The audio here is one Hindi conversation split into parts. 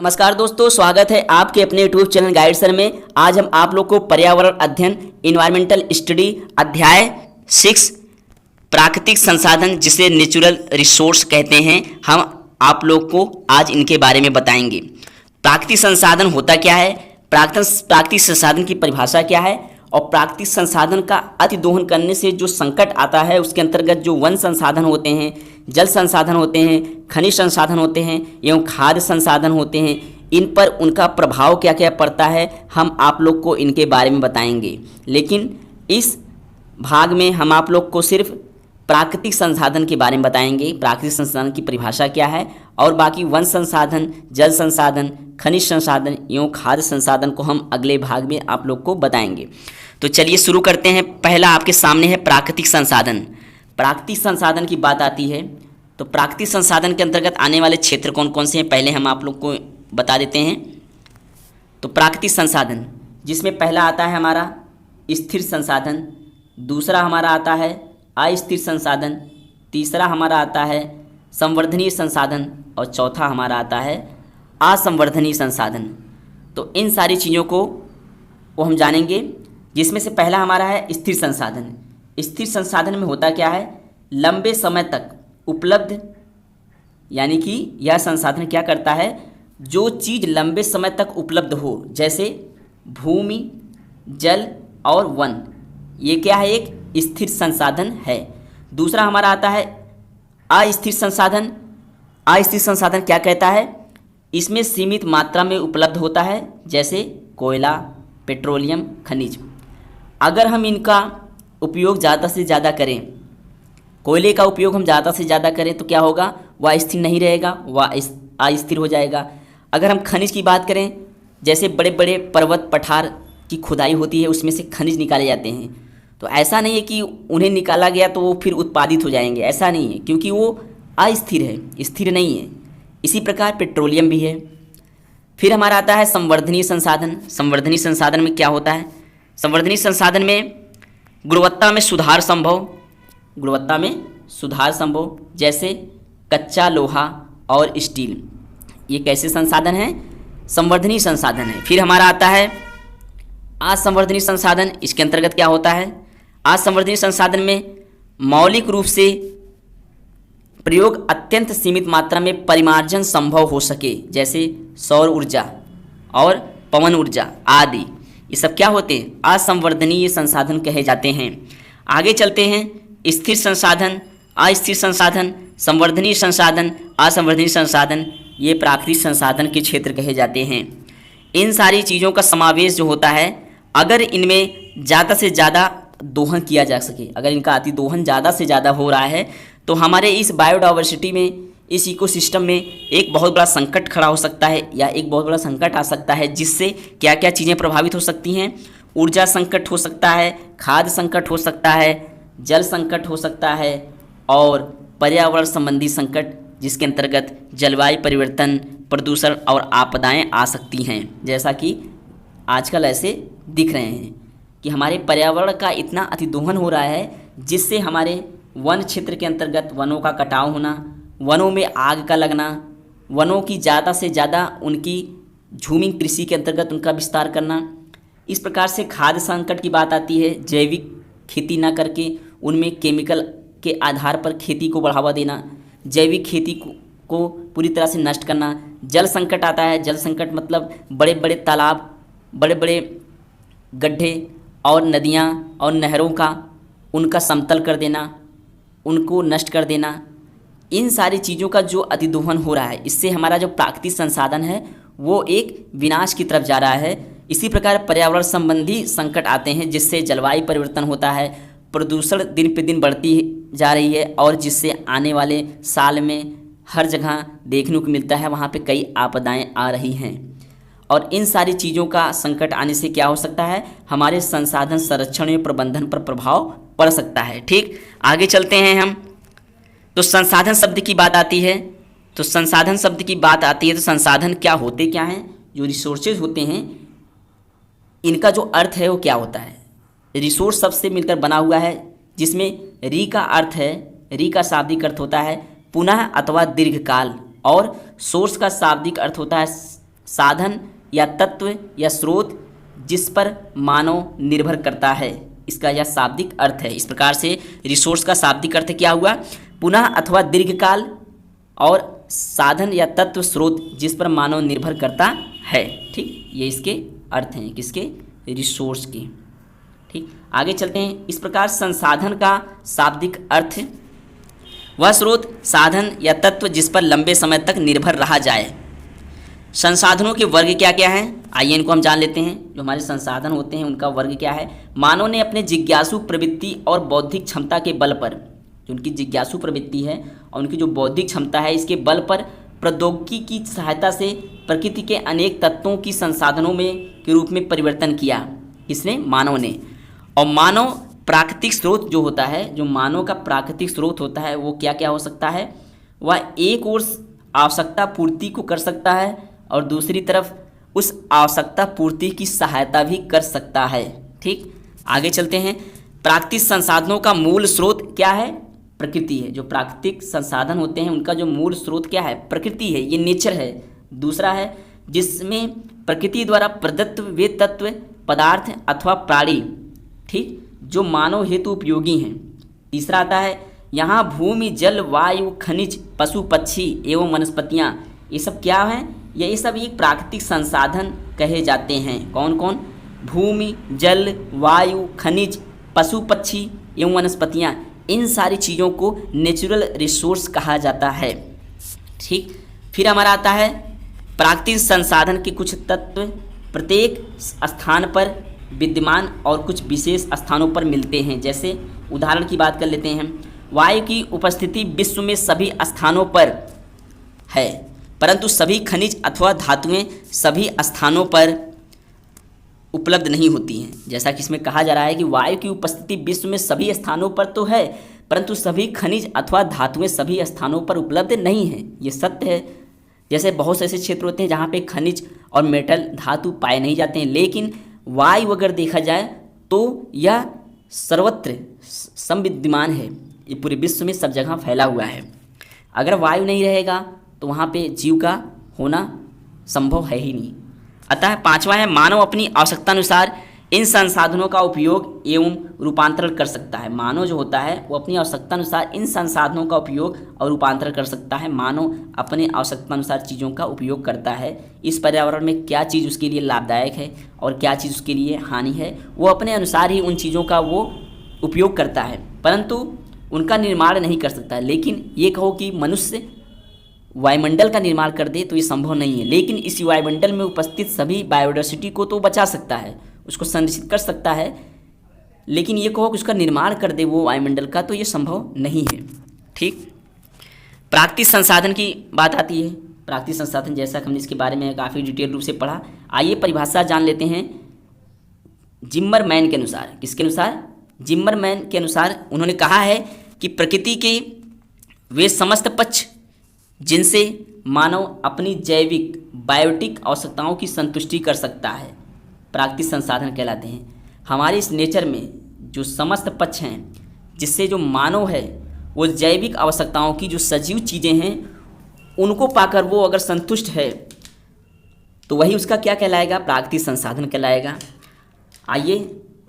नमस्कार दोस्तों, स्वागत है आपके अपने यूट्यूब चैनल गाइड सर में। आज हम आप लोग को पर्यावरण अध्ययन इन्वायरमेंटल स्टडी अध्याय 6 प्राकृतिक संसाधन जिसे नेचुरल रिसोर्स कहते हैं, हम आप लोग को आज इनके बारे में बताएंगे। प्राकृतिक संसाधन होता क्या है, प्राकृतिक संसाधन की परिभाषा क्या है और प्राकृतिक संसाधन का अतिदोहन करने से जो संकट आता है उसके अंतर्गत जो वन संसाधन होते हैं, जल संसाधन होते हैं, खनिज संसाधन होते हैं एवं खाद्य संसाधन होते हैं, इन पर उनका प्रभाव क्या क्या पड़ता है हम आप लोग को इनके बारे में बताएंगे। लेकिन इस भाग में हम आप लोग को सिर्फ प्राकृतिक संसाधन के बारे में बताएंगे, प्राकृतिक संसाधन की परिभाषा क्या है, और बाकी वन संसाधन, जल संसाधन, खनिज संसाधन एवं खाद्य संसाधन को हम अगले भाग में आप लोग को बताएंगे। तो चलिए शुरू करते हैं। पहला आपके सामने है प्राकृतिक संसाधन। प्राकृतिक संसाधन की बात आती है तो प्राकृतिक संसाधन के अंतर्गत आने वाले क्षेत्र कौन कौन से हैं पहले हम आप लोग को बता देते हैं। तो प्राकृतिक संसाधन जिसमें पहला आता है हमारा स्थिर संसाधन, दूसरा हमारा आता है अस्थिर संसाधन, तीसरा हमारा आता है संवर्धनीय संसाधन और चौथा हमारा आता है असंवर्धनीय संसाधन। तो इन सारी चीज़ों को हम जानेंगे, जिसमें से पहला हमारा है स्थिर संसाधन। स्थिर संसाधन में होता क्या है, लंबे समय तक उपलब्ध, यानी कि यह संसाधन क्या करता है, जो चीज़ लंबे समय तक उपलब्ध हो, जैसे भूमि, जल और वन, ये क्या है, एक स्थिर संसाधन है। दूसरा हमारा आता है अस्थिर संसाधन। अस्थिर संसाधन क्या कहता है, इसमें सीमित मात्रा में उपलब्ध होता है, जैसे कोयला, पेट्रोलियम, खनिज। अगर हम इनका उपयोग ज़्यादा से ज़्यादा करें, कोयले का उपयोग हम ज़्यादा से ज़्यादा करें तो क्या होगा, वह स्थिर नहीं रहेगा, वह अस्थिर हो जाएगा। अगर हम खनिज की बात करें, जैसे बड़े बड़े पर्वत पठार की खुदाई होती है, उसमें से खनिज निकाले जाते हैं, तो ऐसा नहीं है कि उन्हें निकाला गया तो वो फिर उत्पादित हो जाएंगे, ऐसा नहीं है, क्योंकि वो अस्थिर है, स्थिर नहीं है। इसी प्रकार पेट्रोलियम भी है। फिर हमारा आता है संवर्धनीय संसाधन। संवर्धनीय संसाधन में क्या होता है, संवर्धनीय संसाधन में गुणवत्ता में सुधार संभव, गुणवत्ता में सुधार संभव, जैसे कच्चा लोहा और स्टील, ये कैसे संसाधन हैं, संवर्धनीय संसाधन है। फिर हमारा आता है असंवर्धनीय संसाधन। इसके अंतर्गत क्या होता है, असंवर्धनीय संसाधन में मौलिक रूप से प्रयोग अत्यंत सीमित मात्रा में परिमार्जन संभव हो सके, जैसे सौर ऊर्जा और पवन ऊर्जा आदि, ये सब क्या होते हैं, असंवर्धनीय संसाधन कहे जाते हैं। आगे चलते हैं, स्थिर संसाधन, अस्थिर संसाधन, संवर्धनीय संसाधन, असंवर्धनीय संसाधन, ये प्राकृतिक संसाधन के क्षेत्र कहे जाते हैं। इन सारी चीज़ों का समावेश जो होता है, अगर इनमें ज़्यादा से ज़्यादा दोहन किया जा सके, अगर इनका अतिदोहन ज़्यादा से ज़्यादा हो रहा है तो हमारे इस बायोडाइवर्सिटी में, इस इकोसिस्टम में एक बहुत बड़ा संकट खड़ा हो सकता है, या एक बहुत बड़ा संकट आ सकता है, जिससे क्या क्या चीज़ें प्रभावित हो सकती हैं, ऊर्जा संकट हो सकता है, खाद्य संकट हो सकता है, जल संकट हो सकता है और पर्यावरण संबंधी संकट, जिसके अंतर्गत जलवायु परिवर्तन, प्रदूषण और आपदाएं आ सकती हैं। जैसा कि आजकल ऐसे दिख रहे हैं कि हमारे पर्यावरण का इतना अतिदोहन हो रहा है, जिससे हमारे वन क्षेत्र के अंतर्गत वनों का कटाव होना, वनों में आग का लगना, वनों की ज़्यादा से ज़्यादा उनकी झूमिंग कृषि के अंतर्गत उनका विस्तार करना। इस प्रकार से खाद्य संकट की बात आती है, जैविक खेती ना करके उनमें केमिकल के आधार पर खेती को बढ़ावा देना, जैविक खेती को पूरी तरह से नष्ट करना। जल संकट आता है, जल संकट मतलब बड़े बड़े तालाब, बड़े बड़े गड्ढे और नदियाँ और नहरों का उनका समतल कर देना, उनको नष्ट कर देना। इन सारी चीज़ों का जो अतिदोहन हो रहा है, इससे हमारा जो प्राकृतिक संसाधन है वो एक विनाश की तरफ जा रहा है। इसी प्रकार पर्यावरण संबंधी संकट आते हैं, जिससे जलवायु परिवर्तन होता है, प्रदूषण दिन पे दिन बढ़ती जा रही है, और जिससे आने वाले साल में हर जगह देखने को मिलता है, वहाँ पे कई आपदाएं आ रही हैं। और इन सारी चीज़ों का संकट आने से क्या हो सकता है, हमारे संसाधन संरक्षण एवं प्रबंधन पर प्रभाव पड़ सकता है। ठीक, आगे चलते हैं हम। तो संसाधन शब्द की बात आती है, तो संसाधन शब्द की बात आती है तो संसाधन क्या होते क्या हैं, जो रिसोर्सेज होते हैं, इनका जो अर्थ है वो क्या होता है। रिसोर्स शब्द से मिलकर बना हुआ है, जिसमें री का अर्थ है, री का शाब्दिक अर्थ होता है पुनः अथवा दीर्घकाल, और सोर्स का शाब्दिक अर्थ होता है साधन या तत्व या स्रोत जिस पर मानव निर्भर करता है, इसका यह शाब्दिक अर्थ है। इस प्रकार से रिसोर्स का शाब्दिक अर्थ क्या हुआ? पुनः अथवा दीर्घकाल, और साधन या तत्व स्रोत जिस पर मानव निर्भर करता है। ठीक, ये इसके अर्थ हैं, किसके? रिसोर्स के। ठीक, आगे चलते हैं। इस प्रकार संसाधन का शाब्दिक अर्थ वह स्रोत, साधन या तत्व जिस पर लंबे समय तक निर्भर रहा जाए। संसाधनों के वर्ग क्या क्या हैं? आइए इनको हम जान लेते हैं। जो हमारे संसाधन होते हैं उनका वर्ग क्या है? मानव ने अपने जिज्ञासु प्रवृत्ति और बौद्धिक क्षमता के बल पर, जो उनकी जिज्ञासु प्रवृत्ति है और उनकी जो बौद्धिक क्षमता है, इसके बल पर प्रौद्योगिकी की सहायता से प्रकृति के अनेक तत्वों की संसाधनों में के रूप में परिवर्तन किया। किसने? मानव ने। और मानव प्राकृतिक स्रोत जो होता है, जो मानव का प्राकृतिक स्रोत होता है, वो क्या क्या हो सकता है? वह एक ओर आवश्यकता पूर्ति को कर सकता है और दूसरी तरफ उस आवश्यकता पूर्ति की सहायता भी कर सकता है। ठीक, आगे चलते हैं। प्राकृतिक संसाधनों का मूल स्रोत क्या है? प्रकृति है। जो प्राकृतिक संसाधन होते हैं उनका जो मूल स्रोत क्या है? प्रकृति है, ये नेचर है। दूसरा है जिसमें प्रकृति द्वारा प्रदत्त वे तत्व, पदार्थ अथवा प्राणी, ठीक, जो मानव हेतु उपयोगी हैं। तीसरा आता है यहाँ भूमि, जल, वायु, खनिज, पशु पक्षी एवं वनस्पतियाँ, ये सब क्या हैं? ये सब एक प्राकृतिक संसाधन कहे जाते हैं। कौन कौन? भूमि, जल, वायु, खनिज, पशु पक्षी एवं वनस्पतियाँ, इन सारी चीज़ों को नेचुरल रिसोर्स कहा जाता है। ठीक, फिर हमारा आता है प्राकृतिक संसाधन के कुछ तत्व प्रत्येक स्थान पर विद्यमान और कुछ विशेष स्थानों पर मिलते हैं। जैसे उदाहरण की बात कर लेते हैं, वायु की उपस्थिति विश्व में सभी स्थानों पर है, परंतु सभी खनिज अथवा धातुएं सभी स्थानों पर उपलब्ध नहीं होती हैं। जैसा कि इसमें कहा जा रहा है कि वायु की उपस्थिति विश्व में सभी स्थानों पर तो है, परंतु सभी खनिज अथवा धातुएं सभी स्थानों पर उपलब्ध नहीं हैं। ये सत्य है। जैसे बहुत से ऐसे क्षेत्र होते हैं जहाँ पे खनिज और मेटल धातु पाए नहीं जाते हैं, लेकिन वायु अगर देखा जाए तो यह सर्वत्र संविद्यमान है। ये पूरे विश्व में सब जगह फैला हुआ है। अगर वायु नहीं रहेगा तो वहाँ पे जीव का होना संभव है ही नहीं। अतः पांचवा है मानव अपनी आवश्यकता अनुसार इन संसाधनों का उपयोग एवं रूपांतरण कर सकता है। मानव जो होता है वो अपनी आवश्यकता अनुसार इन संसाधनों का उपयोग और रूपांतरण कर सकता है। मानव अपने आवश्यकता अनुसार चीज़ों का उपयोग करता है। इस पर्यावरण में क्या चीज़ उसके लिए लाभदायक है और क्या चीज़ उसके लिए हानि है, वो अपने अनुसार ही उन चीज़ों का वो उपयोग करता है, परंतु उनका निर्माण नहीं कर सकता। लेकिन ये कहो कि मनुष्य वायुमंडल का निर्माण कर दे तो ये संभव नहीं है, लेकिन इस वायुमंडल में उपस्थित सभी बायोडाइवर्सिटी को तो बचा सकता है, उसको संरक्षित कर सकता है। लेकिन ये कहो कि उसका निर्माण कर दे वो वायुमंडल का, तो ये संभव नहीं है। ठीक, प्राकृतिक संसाधन की बात आती है। प्राकृतिक संसाधन जैसा कि हमने इसके बारे में काफ़ी डिटेल रूप से पढ़ा, आइए परिभाषा जान लेते हैं जिम्मरमैन के अनुसार। किसके अनुसार? जिम्मरमैन के अनुसार उन्होंने कहा है कि प्रकृति के वे समस्त पक्ष जिनसे मानव अपनी जैविक बायोटिक आवश्यकताओं की संतुष्टि कर सकता है, प्राकृतिक संसाधन कहलाते हैं। हमारे इस नेचर में जो समस्त पक्ष हैं जिससे जो मानव है वो जैविक आवश्यकताओं की जो सजीव चीज़ें हैं उनको पाकर वो अगर संतुष्ट है तो वही उसका क्या कहलाएगा? प्राकृतिक संसाधन कहलाएगा। आइए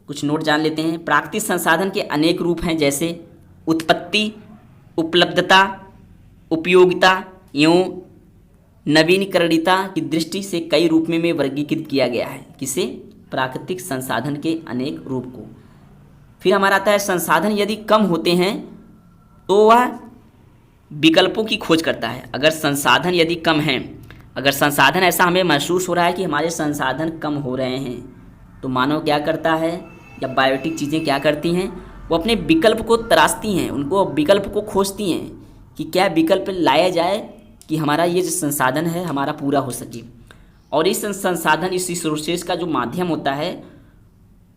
कुछ नोट जान लेते हैं। प्राकृतिक संसाधन के अनेक रूप हैं, जैसे उत्पत्ति, उपलब्धता, उपयोगिता एवं नवीनीकरणीयता की दृष्टि से कई रूप में वर्गीकृत किया गया है। किसे? प्राकृतिक संसाधन के अनेक रूप को। फिर हमारा आता है संसाधन यदि कम होते हैं तो वह विकल्पों की खोज करता है। अगर संसाधन यदि कम हैं, अगर संसाधन ऐसा हमें महसूस हो रहा है कि हमारे संसाधन कम हो रहे हैं, तो मानव क्या करता है या बायोटिक चीज़ें क्या करती हैं? वो अपने विकल्प को तराशती हैं, उनको विकल्प को खोजती हैं कि क्या विकल्प लाया जाए कि हमारा ये जो संसाधन है हमारा पूरा हो सके। और इस संसाधन, इस रिसोर्सेज का जो माध्यम होता है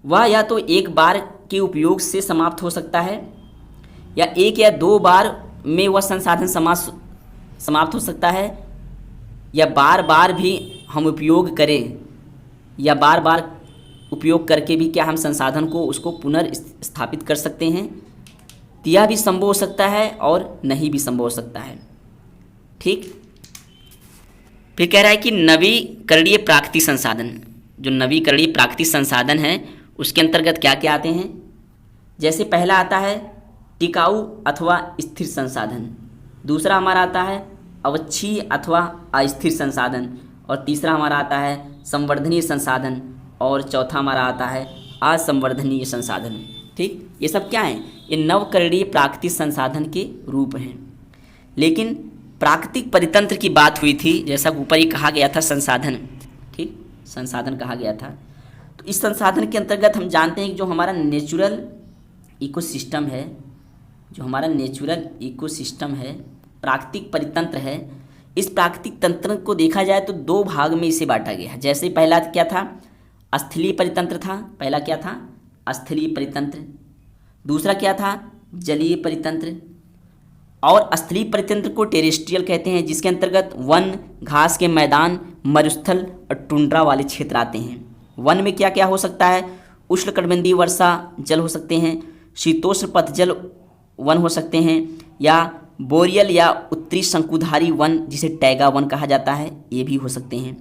वह या तो एक बार के उपयोग से समाप्त हो सकता है या एक या दो बार में वह संसाधन समाप्त हो सकता है, या बार बार भी हम उपयोग करें या बार बार उपयोग करके भी क्या हम संसाधन को उसको पुनर्स्थापित कर सकते हैं। यह भी संभव हो सकता है और नहीं भी संभव हो सकता है। ठीक, फिर कह रहा है कि नवीकरणीय प्राकृतिक संसाधन, जो नवीकरणीय प्राकृतिक संसाधन है उसके अंतर्गत क्या क्या आते हैं। जैसे पहला आता है टिकाऊ अथवा स्थिर संसाधन, दूसरा हमारा आता है अवच्छीय अथवा अस्थिर संसाधन, और तीसरा हमारा आता है संवर्धनीय संसाधन, और चौथा हमारा आता है असंवर्धनीय संसाधन। ठीक, ये सब क्या हैं, ये नवकरणीय प्राकृतिक संसाधन के रूप हैं। लेकिन प्राकृतिक परितंत्र की बात हुई थी, जैसा ऊपर ही कहा गया था संसाधन, ठीक, संसाधन कहा गया था। तो इस संसाधन के अंतर्गत हम जानते हैं कि जो हमारा नेचुरल इकोसिस्टम है, जो हमारा नेचुरल इकोसिस्टम है, प्राकृतिक परितंत्र है, इस प्राकृतिक तंत्र को देखा जाए तो दो भाग में इसे बांटा गया है। जैसे पहला क्या था, स्थलीय परितंत्र था, पहला क्या था, स्थलीय परितंत्र, दूसरा क्या था, जलीय परितंत्र। और स्थलीय परितंत्र को टेरेस्ट्रियल कहते हैं, जिसके अंतर्गत वन, घास के मैदान, मरुस्थल और टुंड्रा वाले क्षेत्र आते हैं। वन में क्या क्या हो सकता है, उष्णकटिबंधीय वर्षा जल हो सकते हैं, शीतोष्ण पतजल वन हो सकते हैं, या बोरियल या उत्तरी शंकुधारी वन जिसे टैगा वन कहा जाता है, ये भी हो सकते हैं।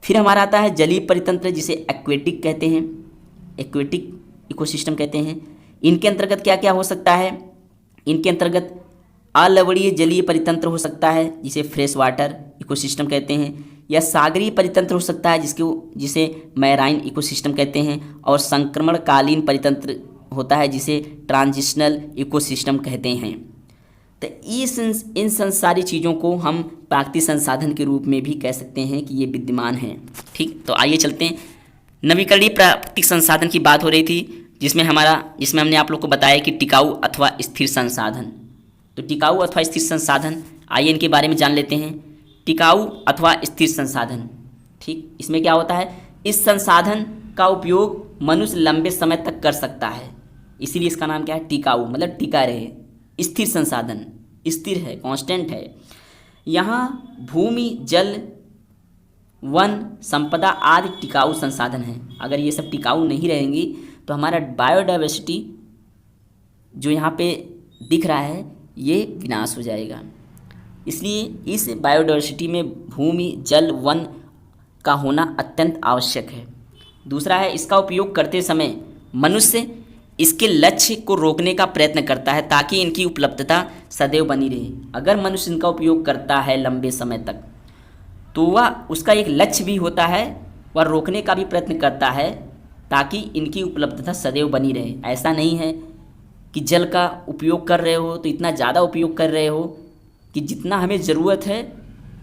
फिर हमारा आता है जलीय परितंत्र जिसे एक्वेटिक कहते हैं, एक्वेटिक इकोसिस्टम कहते हैं। इनके अंतर्गत क्या क्या हो सकता है, इनके अंतर्गत अलवणीय जलीय परितंत्र हो सकता है जिसे फ्रेश वाटर इकोसिस्टम कहते हैं, या सागरीय परितंत्र हो सकता है जिसे मैराइन इकोसिस्टम कहते हैं, और संक्रमणकालीन परितंत्र होता है जिसे ट्रांजिशनल इकोसिस्टम कहते हैं। तो इन सारी चीज़ों को हम प्राकृतिक संसाधन के रूप में भी कह सकते हैं कि ये विद्यमान हैं। ठीक, तो आइए चलते हैं। नवीकरणीय प्राकृतिक संसाधन की बात हो रही थी, जिसमें हमने आप लोग को बताया कि टिकाऊ अथवा स्थिर संसाधन। तो टिकाऊ अथवा स्थिर संसाधन, आइए इनके बारे में जान लेते हैं। टिकाऊ अथवा स्थिर संसाधन, ठीक, इसमें क्या होता है, इस संसाधन का उपयोग मनुष्य लंबे समय तक कर सकता है, इसीलिए इसका नाम क्या है, टिकाऊ, मतलब टिका रहे। स्थिर संसाधन, स्थिर है, कांस्टेंट है। यहाँ भूमि, जल, वन, संपदा आदि टिकाऊ संसाधन हैं। अगर ये सब टिकाऊ नहीं रहेंगी तो हमारा बायोडाइवर्सिटी जो यहाँ पे दिख रहा है ये विनाश हो जाएगा। इसलिए इस बायोडाइवर्सिटी में भूमि, जल, वन का होना अत्यंत आवश्यक है। दूसरा है, इसका उपयोग करते समय मनुष्य इसके लक्ष्य को रोकने का प्रयत्न करता है ताकि इनकी उपलब्धता सदैव बनी रहे। अगर मनुष्य इनका उपयोग करता है लंबे समय तक तो वह उसका एक लक्ष्य भी होता है, वह रोकने का भी प्रयत्न करता है ताकि इनकी उपलब्धता सदैव बनी रहे। ऐसा नहीं है कि जल का उपयोग कर रहे हो तो इतना ज़्यादा उपयोग कर रहे हो कि जितना हमें ज़रूरत है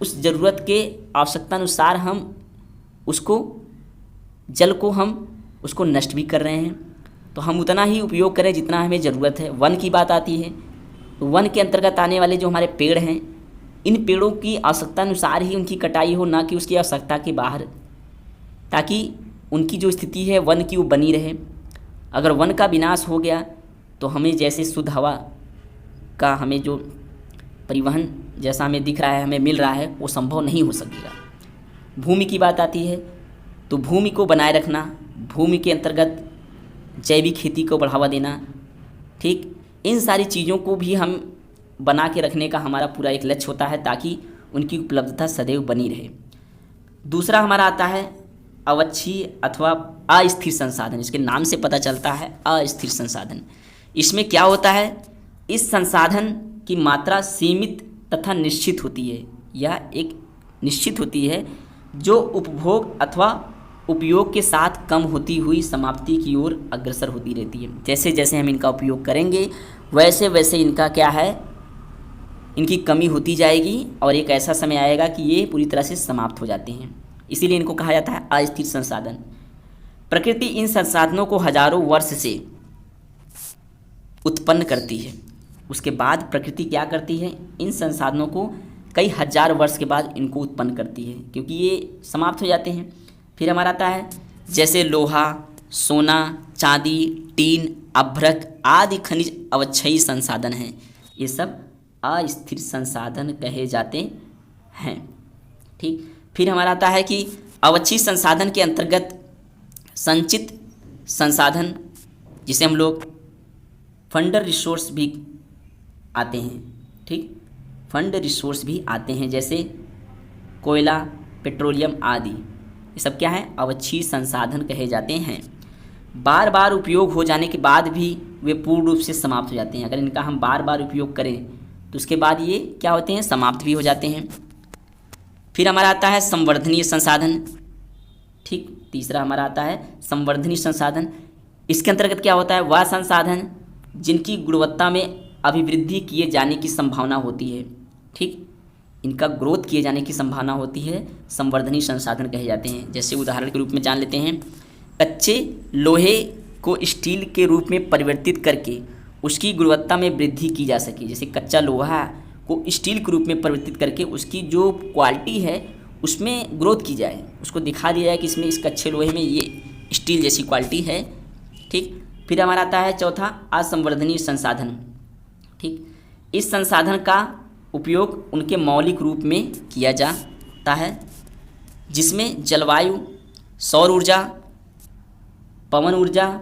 उस ज़रूरत के आवश्यकता अनुसार हम उसको जल को हम उसको नष्ट भी कर रहे हैं। तो हम उतना ही उपयोग करें जितना हमें ज़रूरत है। वन की बात आती है तो वन के अंतर्गत आने वाले जो हमारे पेड़ हैं, इन पेड़ों की आवश्यकता अनुसार ही उनकी कटाई हो, ना कि उसकी आवश्यकता के बाहर, ताकि उनकी जो स्थिति है वन की वो बनी रहे। अगर वन का विनाश हो गया तो हमें जैसे शुद्ध हवा का हमें जो परिवहन जैसा हमें दिख रहा है, हमें मिल रहा है, वो संभव नहीं हो सकेगा। भूमि की बात आती है तो भूमि को बनाए रखना, भूमि के अंतर्गत जैविक खेती को बढ़ावा देना, ठीक, इन सारी चीज़ों को भी हम बना के रखने का हमारा पूरा एक लक्ष्य होता है ताकि उनकी उपलब्धता सदैव बनी रहे। दूसरा हमारा आता है अवच्छीय अथवा अस्थिर संसाधन। इसके नाम से पता चलता है अस्थिर संसाधन। इसमें क्या होता है, इस संसाधन की मात्रा सीमित तथा निश्चित होती है। यह एक निश्चित होती है जो उपभोग अथवा उपयोग के साथ कम होती हुई समाप्ति की ओर अग्रसर होती रहती है। जैसे जैसे हम इनका उपयोग करेंगे वैसे वैसे इनका क्या है, इनकी कमी होती जाएगी और एक ऐसा समय आएगा कि ये पूरी तरह से समाप्त हो जाते हैं। इसीलिए इनको कहा जाता है अस्थिर संसाधन। प्रकृति इन संसाधनों को हजारों वर्ष से उत्पन्न करती है, उसके बाद प्रकृति क्या करती है, इन संसाधनों को कई हजार वर्ष के बाद इनको उत्पन्न करती है, क्योंकि ये समाप्त हो जाते हैं। फिर हमारा आता है जैसे लोहा, सोना, चांदी, टीन, अभ्रक आदि खनिज अवक्षयी संसाधन हैं। ये सब अस्थिर संसाधन कहे जाते हैं। ठीक, फिर हमारा आता है कि अवक्षयी संसाधन के अंतर्गत संचित संसाधन, जिसे हम लोग फंडर रिसोर्स भी आते हैं। ठीक, फंड रिसोर्स भी आते हैं, जैसे कोयला, पेट्रोलियम आदि, ये सब क्या है, अवक्षय संसाधन कहे जाते हैं। बार बार उपयोग हो जाने के बाद भी वे पूर्ण रूप से समाप्त हो जाते हैं। अगर इनका हम बार बार उपयोग करें तो उसके बाद ये क्या होते हैं, समाप्त भी हो जाते हैं। फिर हमारा आता है संवर्धनीय संसाधन। ठीक, तीसरा हमारा आता है संवर्धनीय संसाधन। इसके अंतर्गत क्या होता है, वह संसाधन जिनकी गुणवत्ता में अभिवृद्धि किए जाने की संभावना होती है। ठीक, इनका ग्रोथ किए जाने की संभावना होती है, संवर्धनीय संसाधन कहे जाते हैं। जैसे उदाहरण के रूप में जान लेते हैं, कच्चे लोहे को स्टील के रूप में परिवर्तित करके उसकी गुणवत्ता में वृद्धि की जा सके। जैसे कच्चा लोहा को स्टील के रूप में परिवर्तित करके उसकी जो क्वालिटी है उसमें ग्रोथ की जाए, उसको दिखा दिया जाए कि इसमें इस कच्चे लोहे में ये स्टील जैसी क्वालिटी है। ठीक, फिर हमारा आता है चौथा असंवर्धनीय संसाधन। ठीक, इस संसाधन का उपयोग उनके मौलिक रूप में किया जाता है जिसमें जलवायु, सौर ऊर्जा, पवन ऊर्जा,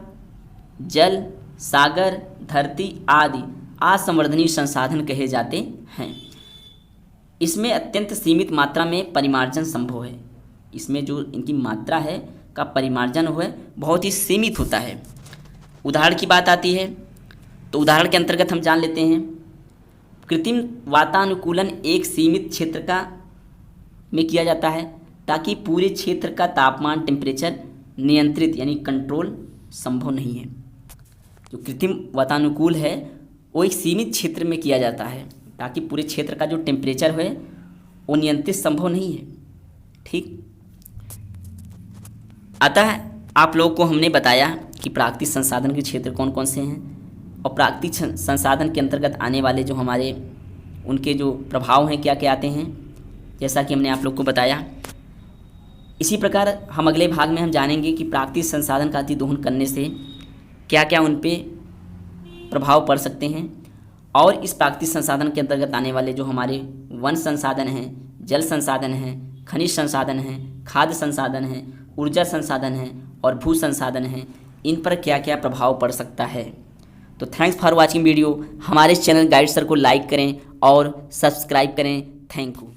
जल, सागर, धरती आदि असंवर्धनीय संसाधन कहे जाते हैं। इसमें अत्यंत सीमित मात्रा में परिमार्जन संभव है। इसमें जो इनकी मात्रा है का परिमार्जन है बहुत ही सीमित होता है। उदाहरण की बात आती है तो उदाहरण के अंतर्गत हम जान लेते हैं, कृत्रिम वातानुकूलन एक सीमित क्षेत्र का में किया जाता है ताकि पूरे क्षेत्र का तापमान, टेम्परेचर नियंत्रित यानी कंट्रोल संभव नहीं है। जो कृत्रिम वातानुकूल है वो एक सीमित क्षेत्र में किया जाता है ताकि पूरे क्षेत्र का जो टेम्परेचर है वो नियंत्रित संभव नहीं है। ठीक, अतः आप लोगों को हमने बताया कि प्राकृतिक संसाधन के क्षेत्र कौन कौन से हैं और प्राकृतिक संसाधन के अंतर्गत आने वाले जो हमारे उनके जो प्रभाव हैं क्या क्या आते हैं, जैसा कि हमने आप लोग को बताया। इसी प्रकार हम अगले भाग में हम जानेंगे कि प्राकृतिक संसाधन का अतिदोहन करने से क्या क्या उन पे प्रभाव पड़ सकते हैं और इस प्राकृतिक संसाधन के अंतर्गत आने वाले जो हमारे वन संसाधन हैं, जल संसाधन हैं, खनिज संसाधन हैं, खाद्य संसाधन हैं, ऊर्जा संसाधन हैं और भू संसाधन हैं, इन पर क्या क्या प्रभाव पड़ सकता है। तो थैंक्स फॉर वॉचिंग वीडियो। हमारे चैनल गाइड सर को लाइक करें और सब्सक्राइब करें। Thank you.